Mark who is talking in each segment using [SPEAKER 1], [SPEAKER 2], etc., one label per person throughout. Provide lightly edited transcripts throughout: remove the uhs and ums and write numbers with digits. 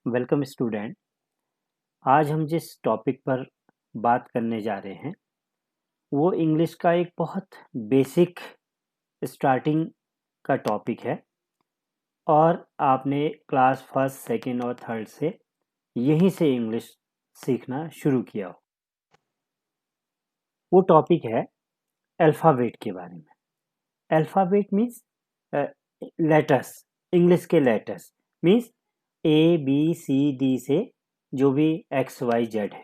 [SPEAKER 1] Welcome student. आज हम जिस टॉपिक पर बात करने जा रहे हैं वो इंग्लिश का एक बहुत बेसिक स्टार्टिंग का टॉपिक है और आपने क्लास फर्स्ट सेकंड और थर्ड से यहीं से इंग्लिश सीखना शुरू किया हो। वो टॉपिक है अल्फ़ाबेट के बारे में। अल्फ़ाबेट मीन्स लेटर्स, इंग्लिश के letters means A B C D से जो भी एक्स वाई जेड है,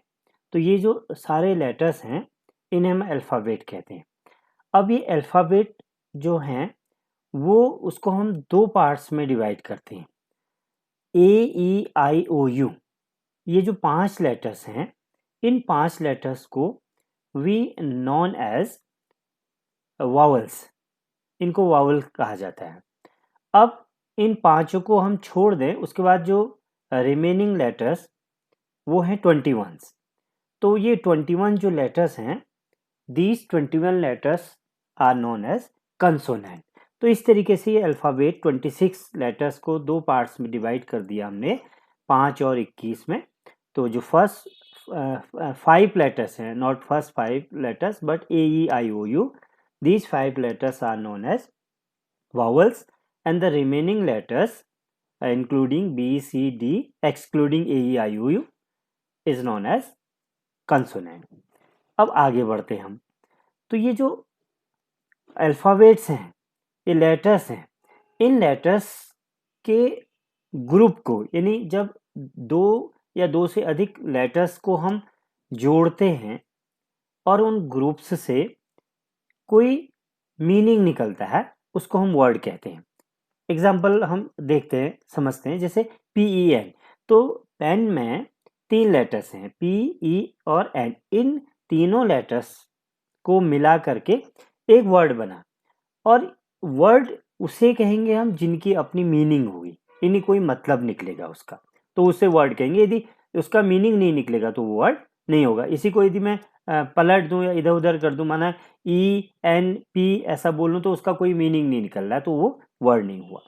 [SPEAKER 1] तो ये जो सारे लेटर्स हैं इन्हें हम अल्फ़ाबेट कहते हैं। अब ये अल्फ़ाबेट जो हैं वो उसको हम दो पार्ट्स में डिवाइड करते हैं, ए ई आई ओ यू। ये जो 5 लेटर्स हैं, इन 5 लेटर्स को वी नॉन एज वावल्स, इनको वावल कहा जाता है। अब इन पांचों को हम छोड़ दें, उसके बाद जो रिमेनिंग लेटर्स वो हैं 21। तो ये 21 जो लेटर्स हैं, these 21 letters are known as consonant. तो इस तरीके से ये अल्फ़ाबेट 26 लेटर्स को दो पार्ट्स में डिवाइड कर दिया हमने, 5 और 21 में। तो जो फर्स्ट 5 लेटर्स हैं, not first 5 letters but A E I O U, these 5 letters are known as vowels and the remaining letters including B, C, D excluding A, E, I, O, U is known as consonant। अब आगे बढ़ते हम। तो ये जो alphabets हैं, ये letters हैं, इन लेटर्स के ग्रुप को, यानी जब दो या दो से अधिक लेटर्स को हम जोड़ते हैं और उन ग्रुप्स से कोई मीनिंग निकलता है, उसको हम वर्ड कहते हैं। एग्जाम्पल हम देखते हैं, समझते हैं। जैसे PEN, तो पेन में 3 लेटर्स हैं, PE और N। इन तीनों लेटर्स को मिला करके एक वर्ड बना, और वर्ड उसे कहेंगे हम जिनकी अपनी मीनिंग होगी, यानी कोई मतलब निकलेगा उसका, तो उसे वर्ड कहेंगे। यदि उसका मीनिंग नहीं निकलेगा तो वो वर्ड नहीं होगा। इसी को यदि मैं पलट दूं या इधर उधर कर दूं, माना ENP ऐसा बोलूं, तो उसका कोई मीनिंग नहीं निकल रहा है, तो वो वर्ड नहीं हुआ।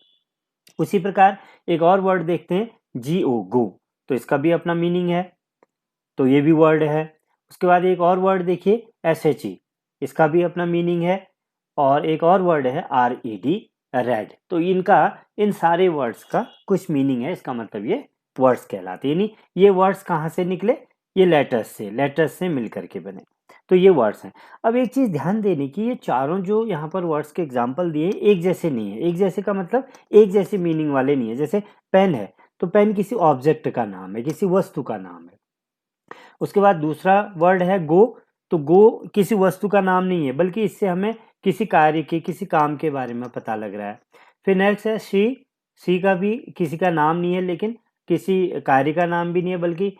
[SPEAKER 1] उसी प्रकार एक और वर्ड देखते हैं, GO, गो, तो इसका भी अपना मीनिंग है, तो ये भी वर्ड है। उसके बाद एक और वर्ड देखिए, SHE, इसका भी अपना मीनिंग है। और एक और वर्ड है RED, रेड। तो इन सारे वर्ड्स का कुछ मीनिंग है, इसका मतलब ये वर्ड्स कहलाते हैं। यानी ये वर्ड्स कहाँ से निकले? ये लेटर्स से मिल करके बने, तो ये वर्ड्स हैं। अब एक चीज ध्यान देने की, ये चारों जो यहाँ पर वर्ड्स के एग्जाम्पल दिए एक जैसे नहीं है। एक जैसे का मतलब एक जैसे मीनिंग वाले नहीं है। जैसे पेन है, तो पेन किसी ऑब्जेक्ट का नाम है, किसी वस्तु का नाम है। उसके बाद दूसरा वर्ड है गो, तो गो किसी वस्तु का नाम नहीं है, बल्कि इससे हमें किसी कार्य के, किसी काम के बारे में पता लग रहा है। फिर नेक्स्ट है सी का भी किसी का नाम नहीं है, लेकिन किसी कार्य का नाम भी नहीं है, बल्कि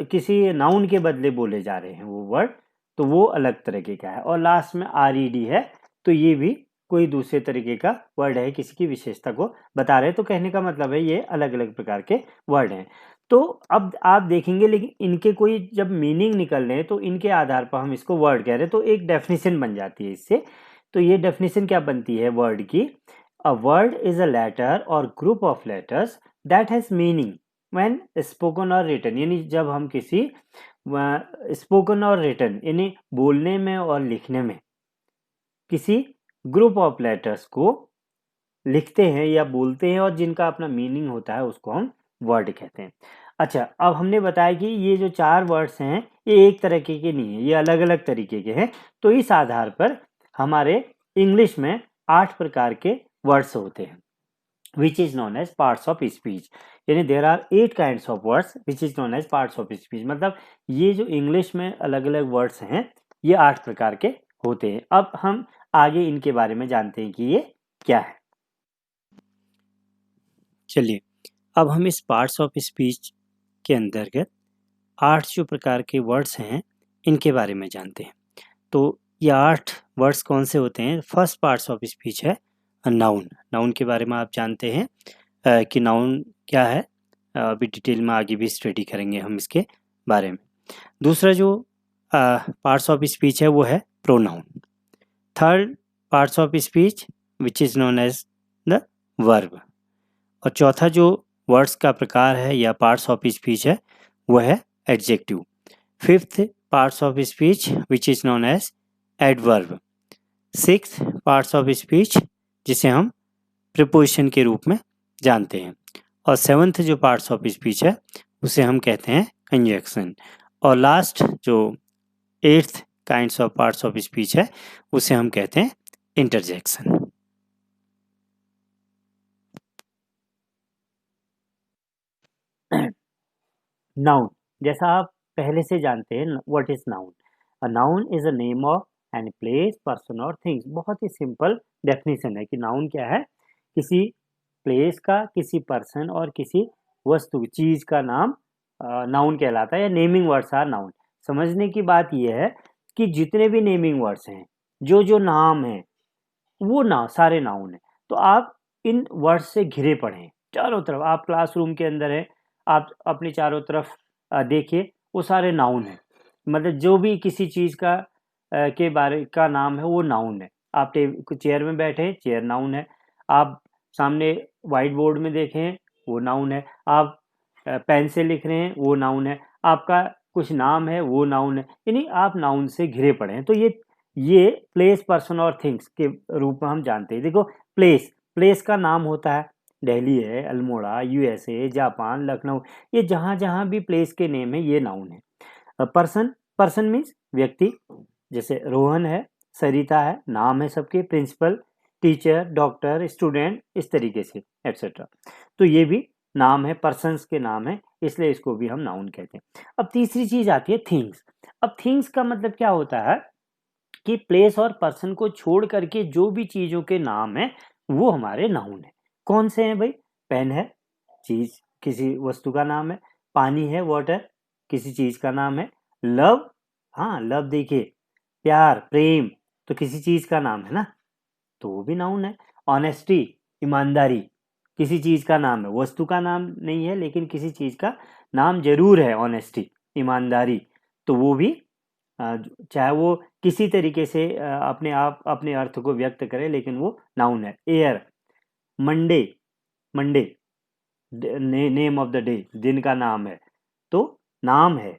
[SPEAKER 1] किसी नाउन के बदले बोले जा रहे हैं वो वर्ड, तो वो अलग तरीके का है। और लास्ट में RED है, तो ये भी कोई दूसरे तरीके का वर्ड है, किसी की विशेषता को बता रहे हैं। तो कहने का मतलब है ये अलग अलग प्रकार के वर्ड हैं। तो अब आप देखेंगे, लेकिन इनके कोई जब मीनिंग निकल रहे हैं तो इनके आधार पर हम इसको वर्ड कह रहे हैं, तो एक डेफिनेशन बन जाती है इससे। तो ये डेफिनेशन क्या बनती है वर्ड की? A word is a letter or group of letters that has meaning when spoken or written. यानी जब हम किसी स्पोकन और रिटन, यानी बोलने में और लिखने में किसी ग्रुप ऑफ लेटर्स को लिखते हैं या बोलते हैं और जिनका अपना मीनिंग होता है, उसको हम वर्ड कहते हैं। अच्छा, अब हमने बताया कि ये जो 4 वर्ड्स हैं ये एक तरीके के नहीं है, ये अलग अलग तरीके के हैं। तो इस आधार पर हमारे इंग्लिश में 8 प्रकार के वर्ड्स होते हैं, which is known as parts of speech. यानी there are 8 kinds of words which is known as parts of speech. मतलब ये जो इंग्लिश में अलग अलग वर्ड्स हैं, ये 8 प्रकार के होते हैं। अब हम आगे इनके बारे में जानते हैं कि ये क्या है। चलिए, अब हम इस पार्ट्स ऑफ स्पीच के अंतर्गत 8 जो प्रकार के वर्ड्स हैं इनके बारे में जानते हैं। तो ये 8 वर्ड्स कौन से होते हैं? फर्स्ट पार्ट्स ऑफ स्पीच है नाउन। नाउन के बारे में आप जानते हैं कि नाउन क्या है, अभी डिटेल में आगे भी स्टडी करेंगे हम इसके बारे में। दूसरा जो पार्ट्स ऑफ स्पीच है वो है pronoun. Third parts of speech which is known as the verb. और चौथा जो वर्ड्स का प्रकार है या पार्ट्स ऑफ स्पीच है वो है adjective. Fifth parts of speech which is known as adverb. Sixth parts of speech जिसे हम प्रीपोजिशन के रूप में जानते हैं। और सेवन्थ जो पार्ट्स ऑफ स्पीच है उसे हम कहते हैं कंजक्शन। और लास्ट जो eighth kinds of parts of speech है उसे हम कहते हैं इंटरजेक्शन। नाउन, जैसा आप पहले से जानते हैं what is noun. A noun is a name of any place person और थिंग्स। बहुत ही सिंपल डेफिनेशन है कि नाउन क्या है, किसी प्लेस का, किसी पर्सन और किसी वस्तु चीज का नाम नाउन कहलाता है या नेमिंग वर्ड्स आर नाउन। समझने की बात यह है कि जितने भी नेमिंग वर्ड्स हैं, जो जो नाम है वो ना सारे नाउन है। तो आप इन वर्ड्स से घिरे पड़े हैं चारों तरफ। आप क्लासरूम के अंदर हैं, आप अपने चारों तरफ देखिए, वो सारे नाउन है। मतलब जो भी किसी चीज का के बारे का नाम है वो नाउन है। आप चेयर में बैठे हैं, चेयर नाउन है। आप सामने व्हाइट बोर्ड में देखें वो नाउन है। आप पेन से लिख रहे हैं वो नाउन है। आपका कुछ नाम है वो नाउन है। यानी आप नाउन से घिरे पड़े हैं। तो ये प्लेस पर्सन और थिंग्स के रूप में हम जानते हैं। देखो प्लेस, प्लेस का नाम होता है, दिल्ली है, अल्मोड़ा, यूएसए, जापान, लखनऊ, ये जहाँ जहाँ भी प्लेस के नेम है ये नाउन है। पर्सन, पर्सन मीन्स व्यक्ति, जैसे रोहन है, सरिता है, नाम है सबके, प्रिंसिपल, टीचर, डॉक्टर, स्टूडेंट, इस तरीके से एक्सेट्रा। तो ये भी नाम है, पर्सन्स के नाम है, इसलिए इसको भी हम नाउन कहते हैं। अब तीसरी चीज आती है थिंग्स। अब थिंग्स का मतलब क्या होता है कि प्लेस और पर्सन को छोड़ करके जो भी चीजों के नाम है वो हमारे नाउन है। कौन से हैं भाई? पेन है, चीज किसी वस्तु का नाम है। पानी है, वाटर, किसी चीज का नाम है। लव, हाँ लव देखिए, प्यार, प्रेम, तो किसी चीज का नाम है ना, तो वो भी नाउन है। ऑनेस्टी, ईमानदारी, किसी चीज का नाम है, वस्तु का नाम नहीं है लेकिन किसी चीज का नाम जरूर है, ऑनेस्टी, ईमानदारी, तो वो भी चाहे वो किसी तरीके से अपने आप अपने अर्थ को व्यक्त करे लेकिन वो नाउन है। Air, Monday, Monday name of the day, दिन का नाम है, तो नाम है,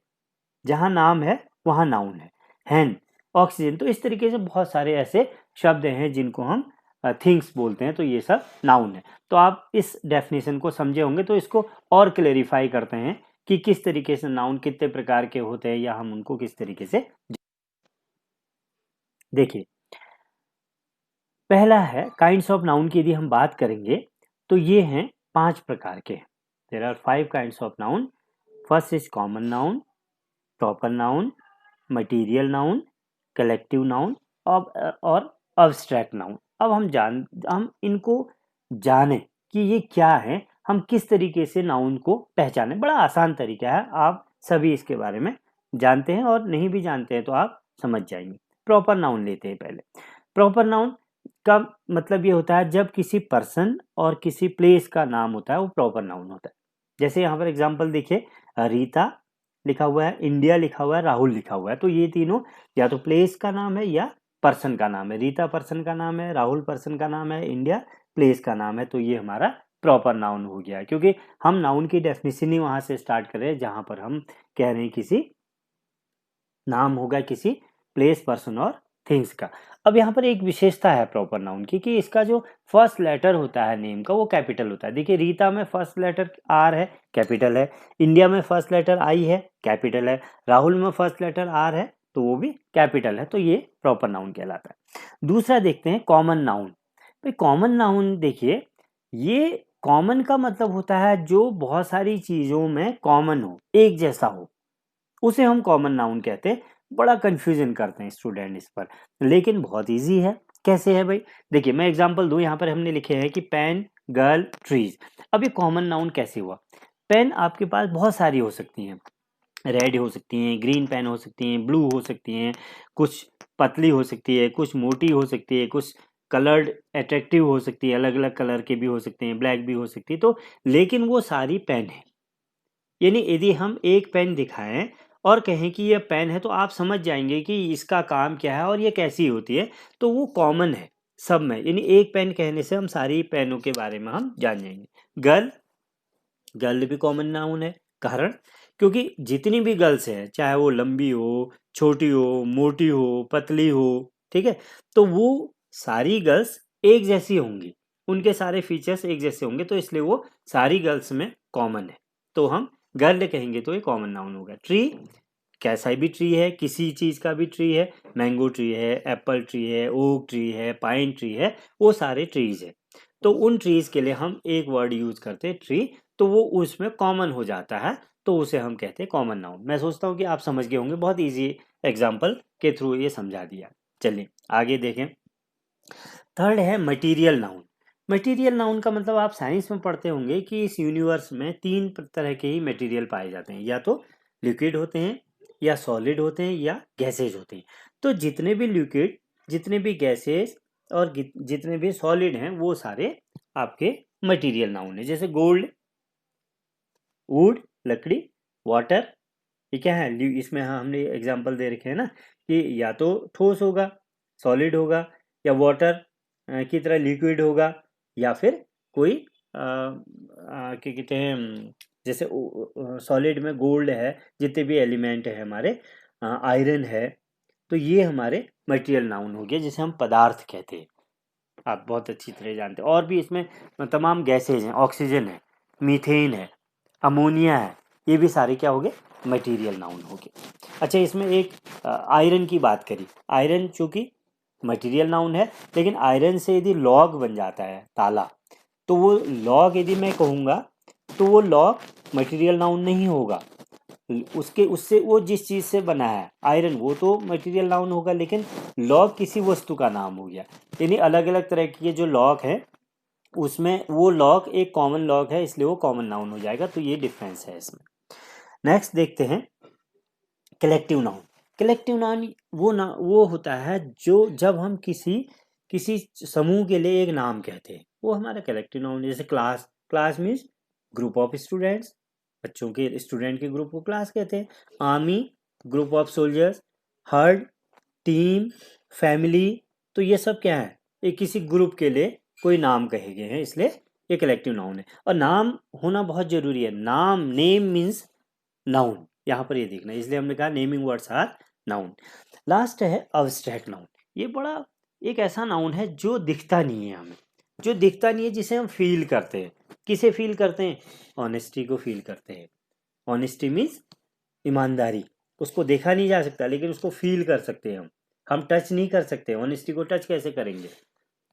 [SPEAKER 1] जहां नाम है वहां नाउन है। हैंड, ऑक्सीजन, तो इस तरीके से बहुत सारे ऐसे शब्द हैं जिनको हम थिंग्स बोलते हैं, तो ये सब नाउन है। तो आप इस डेफिनेशन को समझे होंगे, तो इसको और क्लेरिफाई करते हैं कि किस तरीके से नाउन कितने प्रकार के होते हैं या हम उनको किस तरीके से। देखिए पहला है काइंड्स ऑफ नाउन की यदि हम बात करेंगे तो ये हैं 5 प्रकार के। There are 5 kinds of noun. First is common noun, proper noun, material noun, collective noun और अब्स्ट्रैक्ट नाउन। अब हम इनको जाने कि ये क्या है, हम किस तरीके से नाउन को पहचाने। बड़ा आसान तरीका है, आप सभी इसके बारे में जानते हैं और नहीं भी जानते हैं तो आप समझ जाएंगे। प्रॉपर नाउन लेते हैं पहले। प्रॉपर नाउन का मतलब ये होता है जब किसी पर्सन और किसी प्लेस का नाम होता है वो प्रॉपर नाउन होता है। जैसे यहाँ पर एग्जांपल देखिए, रीता लिखा हुआ है, इंडिया लिखा हुआ है, राहुल लिखा हुआ है, तो ये तीनों या तो प्लेस का नाम है या पर्सन का नाम है। रीता पर्सन का नाम है, राहुल पर्सन का नाम है, इंडिया प्लेस का नाम है, तो ये हमारा प्रॉपर नाउन हो गया। क्योंकि हम नाउन की डेफिनेशन ही वहां से स्टार्ट कर रहे हैं जहां पर हम कह रहे हैं किसी नाम होगा किसी प्लेस, पर्सन और थिंग्स का। अब यहाँ पर एक विशेषता है प्रॉपर नाउन की कि इसका जो फर्स्ट लेटर होता है नेम का वो कैपिटल होता है। देखिए रीता में फर्स्ट लेटर आर है, कैपिटल है। इंडिया में फर्स्ट लेटर आई है, कैपिटल है। राहुल में फर्स्ट लेटर आर है तो वो भी कैपिटल है, तो ये प्रॉपर नाउन कहलाता है। दूसरा देखते हैं कॉमन नाउन। भाई कॉमन नाउन देखिए, ये कॉमन का मतलब होता है जो बहुत सारी चीजों में कॉमन हो, एक जैसा हो, उसे हम कॉमन नाउन कहते हैं। बड़ा कंफ्यूजन करते हैं स्टूडेंट इस पर, लेकिन बहुत इजी है। कैसे है भाई? देखिए मैं एग्जांपल दूं, यहाँ पर हमने लिखे हैं कि पेन, गर्ल, ट्रीज। अब ये कॉमन नाउन कैसे हुआ? पेन आपके पास बहुत सारी हो सकती हैं, रेड हो सकती हैं, ग्रीन पेन हो सकती हैं, ब्लू हो सकती हैं, कुछ पतली हो सकती है, कुछ मोटी हो सकती है, कुछ कलर्ड अट्रैक्टिव हो सकती है, अलग अलग कलर के भी हो सकते हैं, ब्लैक भी हो सकती है, तो लेकिन वो सारी पेन है। यानी यदि हम एक पेन दिखाएं और कहें कि ये पेन है तो आप समझ जाएंगे कि इसका काम क्या है और ये कैसी होती है, तो वो कॉमन है सब में। यानी एक पेन कहने से हम सारी पेनों के बारे में हम जान जाएंगे। गर्ल, गर्ल भी कॉमन नाउन है। कारण क्योंकि जितनी भी गर्ल्स हैं, चाहे वो लंबी हो, छोटी हो, मोटी हो, पतली हो, ठीक है, तो वो सारी गर्ल्स एक जैसी होंगी, उनके सारे फीचर्स एक जैसे होंगे, तो इसलिए वो सारी गर्ल्स में कॉमन है। तो हम गर्ल कहेंगे तो ये कॉमन नाउन होगा। ट्री, कैसा भी ट्री है, किसी चीज़ का भी ट्री है, मैंगो ट्री है, एप्पल ट्री है, ओक ट्री है, पाइन ट्री है, वो सारे ट्रीज है। तो उन ट्रीज के लिए हम एक वर्ड यूज करते हैं ट्री, तो वो उसमें कॉमन हो जाता है, तो उसे हम कहते हैं कॉमन नाउन। मैं सोचता हूँ कि आप समझ गए होंगे, बहुत इजी एग्जाम्पल के थ्रू ये समझा दिया। चलिए आगे देखें। थर्ड है मटीरियल नाउन। मटीरियल नाउन का मतलब आप साइंस में पढ़ते होंगे कि इस यूनिवर्स में तीन तरह के ही मटेरियल पाए जाते हैं, या तो लिक्विड होते हैं, या सॉलिड होते हैं, या गैसेज होते हैं। तो जितने भी लिक्विड, जितने भी गैसेज और जितने भी सॉलिड हैं, वो सारे आपके मटेरियल नाउन है। जैसे गोल्ड, वुड लकड़ी, वाटर, ये क्या है, इसमें हमने एग्जांपल दे रखे हैं ना कि या तो ठोस होगा, सॉलिड होगा, या वाटर की तरह लिक्विड होगा, या फिर कोई क्या कहते हैं, जैसे सॉलिड में गोल्ड है, जितने भी एलिमेंट है हमारे, आयरन है, तो ये हमारे मटेरियल नाउन हो गया, जिसे हम पदार्थ कहते हैं। आप बहुत अच्छी तरह जानते हैं। और भी इसमें तमाम गैसेज हैं, ऑक्सीजन है, मीथेन है, अमोनिया है, ये भी सारे क्या हो गए, मटेरियल नाउन हो गए। अच्छा, इसमें एक आयरन की बात करी। आयरन चूंकि मटेरियल नाउन है, लेकिन आयरन से यदि लॉग बन जाता है, ताला, तो वो लॉग यदि मैं कहूँगा तो वो लॉग मटेरियल नाउन नहीं होगा। उसके उससे वो जिस चीज़ से बना है आयरन, वो तो मटेरियल नाउन होगा, लेकिन लॉग किसी वस्तु का नाम हो गया। यानी अलग अलग तरह के जो लॉग हैं, उसमें वो लॉग एक कॉमन लॉग है, इसलिए वो कॉमन नाउन हो जाएगा। तो ये डिफरेंस है इसमें। नेक्स्ट देखते हैं कलेक्टिव नाउन। कलेक्टिव नाउन वो होता है जो जब हम किसी किसी समूह के लिए एक नाम कहते हैं, वो हमारा कलेक्टिव नाउन है। जैसे class, class means group of students, बच्चों के, स्टूडेंट के ग्रुप को क्लास कहते हैं। Army, group of soldiers. Heard, team, family, तो ये सब क्या है, ये किसी ग्रुप के लिए कोई नाम कहे गए हैं, इसलिए ये कलेक्टिव नाउन है। और नाम होना बहुत जरूरी है। नाम, नेम मीन्स नाउन, यहाँ पर ये देखना है, इसलिए हमने कहा naming words are noun. Last है अब्स्ट्रैक्ट नाउन। ये बड़ा एक ऐसा नाउन है जो दिखता नहीं है हमें, जो दिखता नहीं है, जिसे हम फील करते हैं। किसे फील करते हैं? ऑनेस्टी को फील करते हैं। ऑनेस्टी मीन्स ईमानदारी। उसको देखा नहीं जा सकता, लेकिन उसको फील कर सकते हैं हम टच नहीं कर सकते। ऑनेस्टी को टच कैसे करेंगे?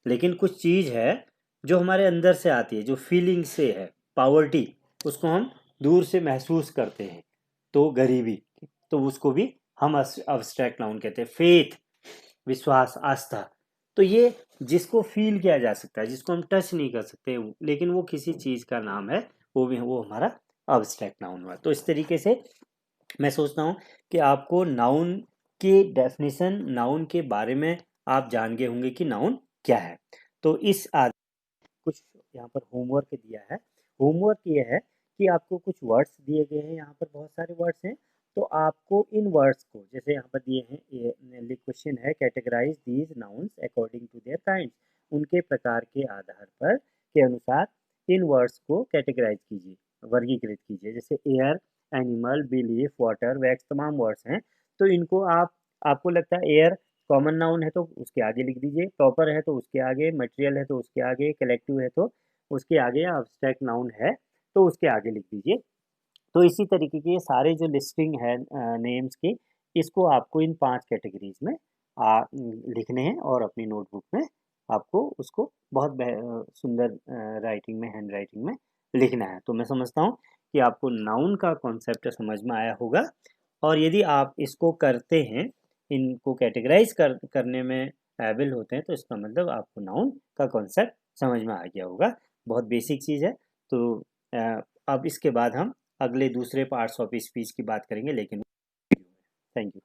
[SPEAKER 1] लेकिन कुछ चीज़ है जो हमारे अंदर से आती है, जो फीलिंग से है। पावर्टी, उसको हम दूर से महसूस करते हैं। तो गरीबी, तो उसको भी हम अब्स्ट्रैक्ट नाउन कहते हैं। फेथ, विश्वास, आस्था, तो ये जिसको फील किया जा सकता है, जिसको हम टच नहीं कर सकते, लेकिन वो किसी चीज़ का नाम है, वो हमारा अब्स्ट्रैक्ट नाउन हुआ। तो इस तरीके से मैं सोचता हूँ कि आपको नाउन की डेफिनेशन, नाउन के बारे में आप जान गए होंगे कि नाउन क्या है। तो इस कुछ यहाँ पर होमवर्क दिया है। होमवर्क ये है कि आपको कुछ वर्ड्स दिए गए हैं, यहाँ पर बहुत सारे वर्ड्स हैं, तो आपको इन वर्ड्स को, जैसे यहाँ पर दिए हैं, क्वेश्चन है categorise these nouns according to their kind, उनके प्रकार के आधार पर, के अनुसार इन वर्ड्स को कैटेगराइज कीजिए, वर्गीकृत कीजिए। जैसे air, animal, belief, water, wax, तमाम वर्ड्स हैं। तो इनको आपको लगता है एयर कॉमन नाउन है तो उसके आगे लिख दीजिए, प्रॉपर है तो उसके आगे, मटेरियल है तो उसके आगे, कलेक्टिव है तो उसके आगे, अब्स्ट्रैक्ट नाउन है तो उसके आगे लिख दीजिए। तो इसी तरीके के सारे जो लिस्टिंग है नेम्स की, इसको आपको इन 5 कैटेगरीज में लिखने हैं, और अपनी नोटबुक में आपको उसको बहुत सुंदर राइटिंग में, हैंड राइटिंग में लिखना है। तो मैं समझता हूँ कि आपको नाउन का कॉन्सेप्ट समझ में आया होगा। और यदि आप इसको करते हैं, इनको कैटेगराइज करने में एबल होते हैं, तो इसका मतलब आपको नाउन का कॉन्सेप्ट समझ में आ गया होगा। बहुत बेसिक चीज़ है। तो अब इसके बाद हम अगले दूसरे पार्ट्स ऑफ स्पीच की बात करेंगे, लेकिन थैंक यू।